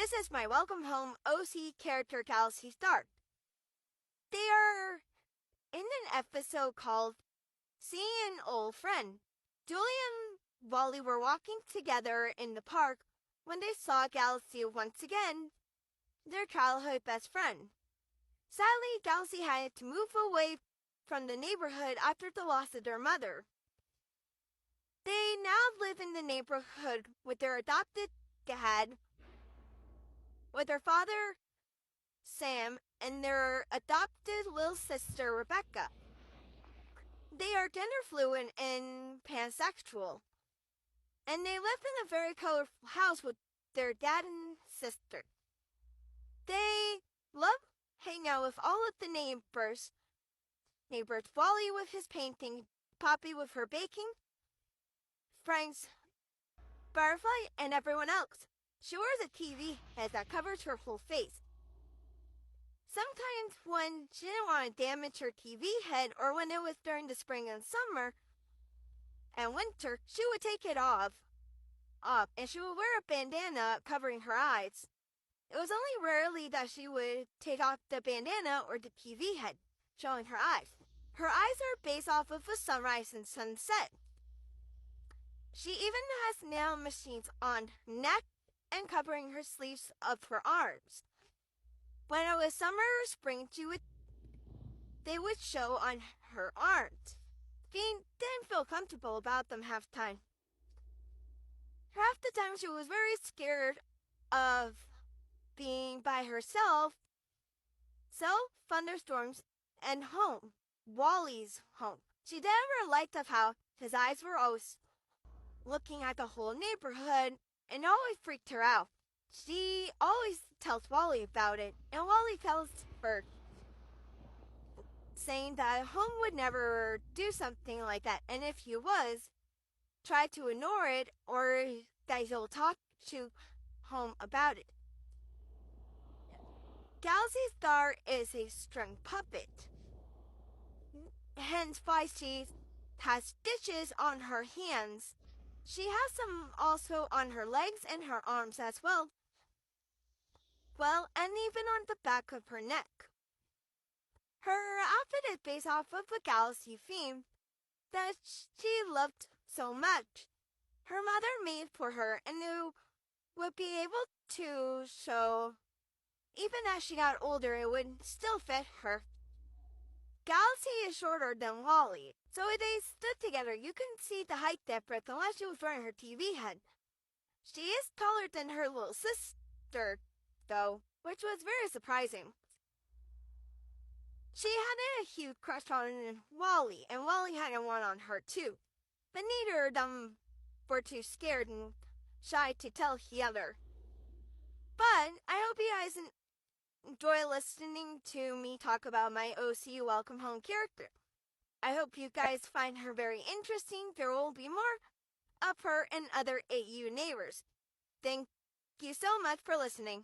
This is my welcome home OC character Galaxy Stark. They are in an episode called Seeing an Old Friend. Julie and Wally were walking together in the park when they saw Galaxy once again, their childhood best friend. Sadly, Galaxy had to move away from the neighborhood after the loss of their mother. They now live in the neighborhood with their adopted dad, with their father, Sam, and their adopted little sister, Rebecca. They are gender fluid and pansexual, and they live in a very colorful house with their dad and sister. They love hanging out with all of the neighbors. Wally with his painting, Poppy with her baking, Frank's Butterfly, and everyone else. She wears a TV head that covers her whole face. Sometimes when she didn't want to damage her TV head, or when it was during the spring and summer and winter, she would take it off, and she would wear a bandana covering her eyes. It was only rarely that she would take off the bandana or the TV head, showing her eyes. Her eyes are based off of a sunrise and sunset. She even has nail machines on neck and covering her sleeves of her arms. When it was summer or spring, they would show on her arms. She didn't feel comfortable about them half the time. Half the time she was very scared of being by herself. So, thunderstorms and home, Wally's home. She never liked of how his eyes were always looking at the whole neighborhood, and it always freaked her out. She always tells Wally about it, and Wally tells her, saying that home would never do something like that, and if he was, try to ignore it, or that he'll talk to home about it. Galaxy Star is a string puppet, hence why she has stitches on her hands. She has some also on her legs and her arms as well. Well, and even on the back of her neck. Her outfit is based off of a Galaxy theme that she loved so much. Her mother made for her, and it would be able to show, even as she got older, it would still fit her. Galaxy is shorter than Wally, so when they stood together, you couldn't see the height difference unless she was wearing her TV head. She is taller than her little sister, though, which was very surprising. She had a huge crush on Wally, and Wally had one on her too, but neither of them were too scared and shy to tell the other. But I hope you guys enjoy listening to me talk about my OC Welcome Home character. I hope you guys find her very interesting. There will be more of her and other AU neighbors. Thank you so much for listening.